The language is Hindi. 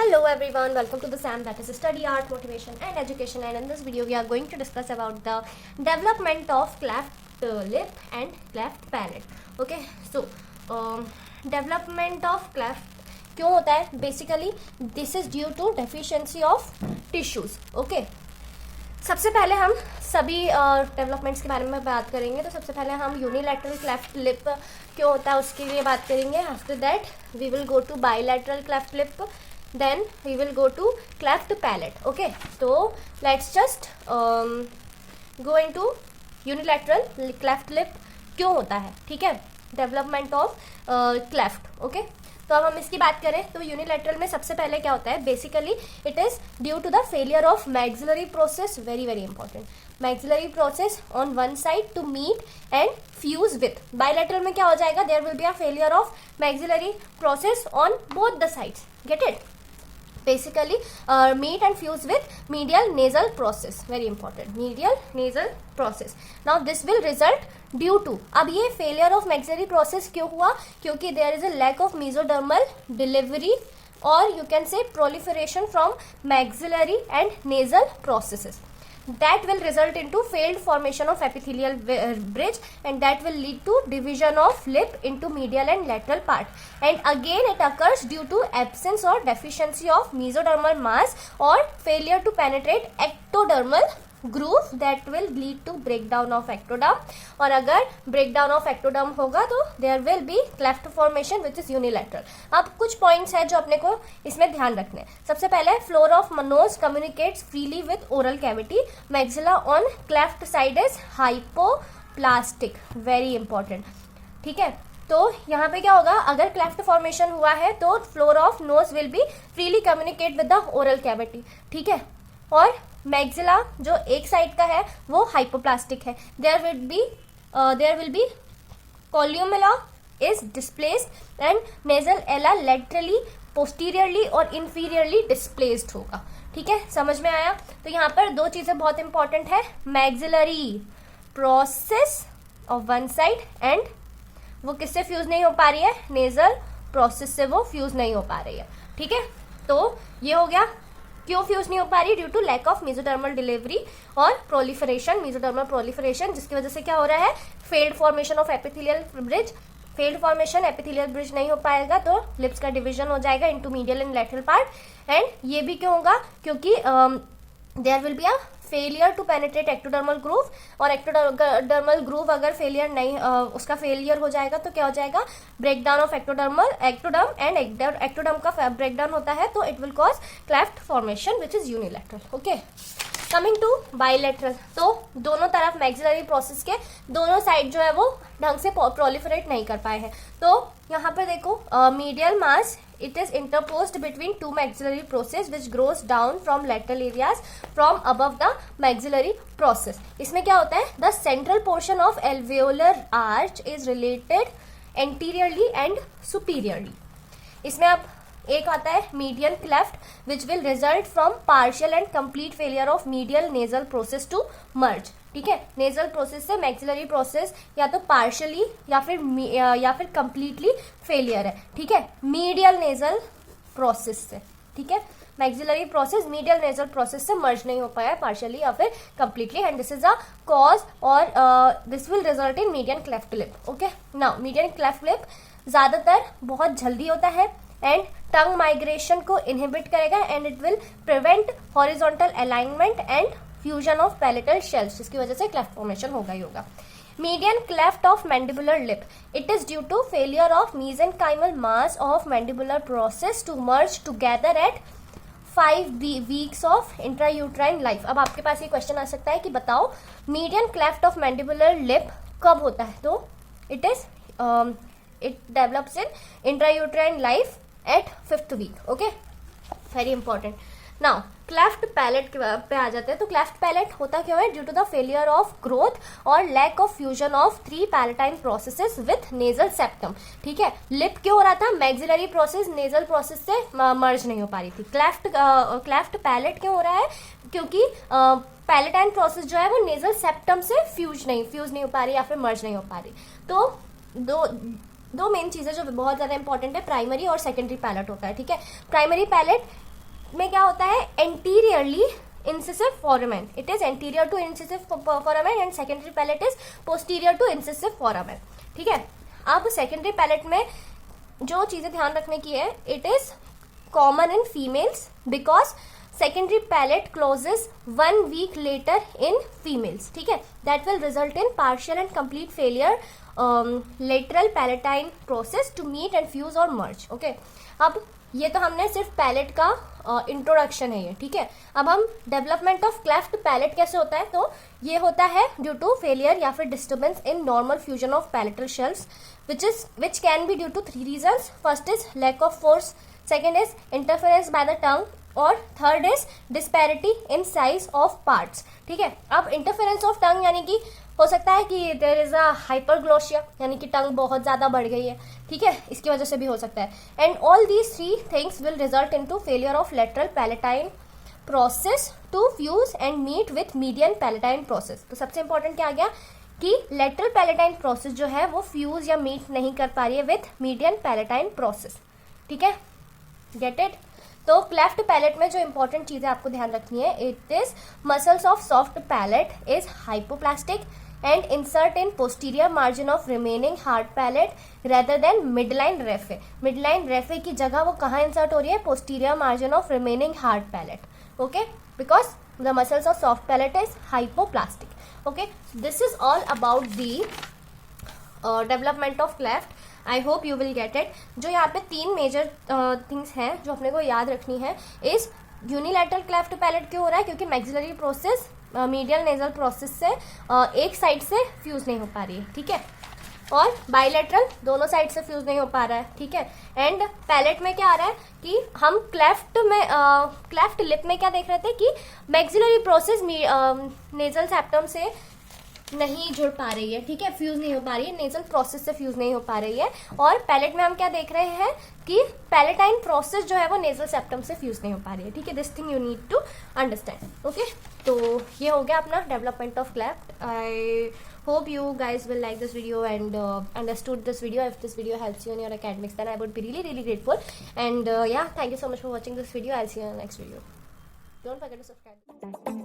Hello everyone, welcome to the SAM, that is Study Art, Motivation and Education, and in this video we are going to discuss about the development of cleft lip and cleft palate. Okay, so development of cleft क्यों होता है? Basically this is due to deficiency of tissues. Okay, सबसे पहले हम सभी डेवलपमेंट्स के बारे में बात करेंगे. तो सबसे पहले हम यूनिलैटरल क्लेफ्ट लिप क्यों होता है उसके लिए बात करेंगे. After that we will go to bilateral cleft lip, then we will go to cleft palate. Okay, तो let's just go into unilateral cleft lip क्यों होता है. ठीक है, डेवलपमेंट ऑफ क्लेफ्ट. ओके, तो अब हम इसकी बात करें तो यूनिलैटरल में सबसे पहले क्या होता है. Basically it is due to the failure of maxillary process. Very very important. Maxillary process on one side to meet and fuse with. Bilateral में क्या हो जाएगा, there will be a failure of maxillary process on both the sides. Get it. Basically meet and fuse with medial nasal process. Very important, medial nasal process. Now this will result due to, अब ये failure of maxillary process क्यों हुआ, क्योंकि there is a lack of mesodermal delivery or you can say proliferation from maxillary and nasal processes. That will result into failed formation of epithelial bridge, and that will lead to division of lip into medial and lateral part. And again it occurs due to absence or deficiency of mesodermal mass or failure to penetrate ectodermal groove. That will lead to breakdown of ectoderm, और अगर breakdown of ectoderm होगा तो there will be cleft formation which is unilateral. अब कुछ पॉइंट्स है जो अपने को इसमें ध्यान रखने हैं. सबसे पहले floor of nose communicates freely with oral cavity. Maxilla on cleft side is hypoplastic. Very important. ठीक है, तो यहाँ पे क्या होगा, अगर क्लेफ्ट फॉर्मेशन हुआ है तो floor of nose will be freely communicate with the oral cavity. ठीक है, और मैक्सिला जो एक साइड का है वो हाइपोप्लास्टिक है. There will be columella is displaced and nasal ala laterally posteriorly और इंफीरियरली डिस्प्लेस्ड होगा. ठीक है, समझ में आया. तो यहाँ पर दो चीजें बहुत इंपॉर्टेंट है. Maxillary process of one side and वो किससे फ्यूज नहीं हो पा रही है, नेजल प्रोसेस से वो फ्यूज नहीं हो पा रही है. ठीक है, तो ये हो गया क्यों फ्यूज नहीं हो पा रही, due to lack of mesodermal delivery और प्रोलिफरेशन, मेसोडर्मल प्रोलिफरेशन, जिसकी वजह से क्या हो रहा है, failed formation of epithelial bridge. Failed formation, epithelial bridge नहीं हो पाएगा तो लिप्स का डिवीजन हो जाएगा into medial and lateral part. And ये भी क्यों होगा, क्योंकि there will be a failure to penetrate ectodermal groove, और एक्टोडर्मल ग्रूव अगर फेलियर नहीं उसका फेलियर हो जाएगा तो क्या हो जाएगा, breakdown of ectoderm and ectoderm का ब्रेकडाउन होता है तो it will cause cleft formation which is unilateral. Okay, coming to bilateral, तो दोनों तरफ मैक्सिलरी प्रोसेस के दोनों साइड जो है वो ढंग से प्रोलिफरेट नहीं कर पाए हैं. तो यहाँ पर देखो, medial mass it is interposed between two maxillary process which grows down from lateral areas from above the maxillary process. इसमें क्या होता है, the central portion of alveolar arch is related anteriorly and superiorly. इसमें अब एक आता है median cleft which will result from partial and complete failure of medial nasal process to merge. ठीक है, नेजल प्रोसेस से मैक्सिलरी प्रोसेस या तो पार्शियली या फिर कंप्लीटली फेलियर है. ठीक है, मीडियल नेजल प्रोसेस से. ठीक है, maxillary process medial nasal process से मर्ज नहीं हो पाया पार्शियली या फिर completely, and this is a cause और this will result in median cleft lip. Okay, now median cleft lip ज्यादातर बहुत जल्दी होता है एंड टंग माइग्रेशन को इनहिबिट करेगा and it will prevent horizontal alignment and fusion of palatal shelves, जिसकी वजह से क्लेफ्ट फॉर्मेशन होगा ही होगा. Median cleft of mandibular lip, it is due to failure of mesenchymal mass of mandibular process to merge together at 5 weeks of intrauterine life. अब आपके पास ये क्वेश्चन आ सकता है कि बताओ median cleft of mandibular lip कब होता है, तो it develops in intrauterine life at 5th week. Okay, very important. Now cleft palate पे आ जाते हैं. तो क्लेफ्ट पैलेट होता क्यों है, due to the failure of growth और lack of fusion of 3 palatine processes with nasal septum. ठीक है, लिप क्यों हो रहा था, मैक्सिलरी प्रोसेस नेजल प्रोसेस से मर्ज नहीं हो पा रही थी. क्लेफ्ट पैलेट क्यों हो रहा है, क्योंकि पैलेटाइन प्रोसेस जो है वो नेजल सेप्टम से फ्यूज नहीं हो पा रही या फिर मर्ज नहीं हो पा रही. तो दो मेन चीजें जो बहुत ज्यादा इंपॉर्टेंट है, प्राइमरी और सेकेंडरी पैलेट होता है. ठीक है, प्राइमरी पैलेट में क्या होता है, anteriorly incisive foramen. It is anterior to incisive foramen and secondary palate is posterior to incisive foramen. ठीक है, अब secondary palate में जो चीजें ध्यान रखने की है, it is common in females because secondary palate closes 1 week later in females. ठीक है, that will result in partial and complete failure lateral palatine process to meet and fuse or merge. Okay, अब ये तो हमने सिर्फ पैलेट का इंट्रोडक्शन है ये, ठीक है. अब हम डेवलपमेंट ऑफ क्लेफ्ट पैलेट कैसे होता है, तो ये होता है ड्यू टू फेलियर या फिर disturbance in normal fusion of palatal shelves which can be due to 3 reasons. First is lack of force, second is interference by the tongue और third is disparity in size of parts. ठीक है, अब इंटरफेरेंस ऑफ टंग यानी कि हो सकता है कि देयर इज अ हाइपरग्लोशिया यानी कि टंग बहुत ज़्यादा बढ़ गई है, ठीक है, इसकी वजह से भी हो सकता है. And all these 3 things will result into failure of lateral palatine process to fuse and meet with median palatine process. तो सबसे इंपॉर्टेंट क्या आ गया कि लेटरल पैलेटाइन प्रोसेस जो है वो फ्यूज या मीट नहीं कर पा रही है विथ मीडियन पैलेटाइन प्रोसेस. ठीक है, गेट इट. तो क्लेफ्ट पैलेट में जो इंपॉर्टेंट चीज़ें आपको ध्यान रखनी है, it is muscles of soft palate is hypoplastic and insert in posterior margin of remaining hard palate rather than midline raphe. Midline raphe की जगह वो कहाँ insert हो रही है, posterior margin of remaining hard palate. Okay, because the muscles of soft palate is hypoplastic. Okay, this is all about the development of cleft. I hope you will get it. जो यहाँ पे 3 मेजर थिंग्स हैं जो अपने को याद रखनी है, इस यूनिलैटरल क्लेफ्ट पैलेट क्यों हो रहा है, क्योंकि maxillary process medial nasal process से एक साइड से फ्यूज नहीं हो पा रही है. ठीक है, और बाइलेटरल दोनों साइड से फ्यूज नहीं हो पा रहा है. ठीक है, एंड पैलेट में क्या आ रहा है कि हम क्लेफ्ट में क्लेफ्ट लिप में क्या देख रहे थे कि मैक्सिलरी प्रोसेस नेजल सेप्टम से नहीं जुड़ पा रही है. ठीक है, फ्यूज नहीं हो पा रही है, नेजल प्रोसेस से फ्यूज नहीं हो पा रही है. और पैलेट में हम क्या देख रहे हैं कि पैलेटाइन प्रोसेस जो है वो नेजल सेप्टम से फ्यूज नहीं हो पा रही है. ठीक है, this thing you need to understand. Okay, तो ये हो गया अपना development of cleft. I hope you guys will like this video and understood this video. If this video helps you in your academics, then I would be really grateful. And yeah, thank you so much for watching this video. I'll see you in the next video. Don't forget to subscribe.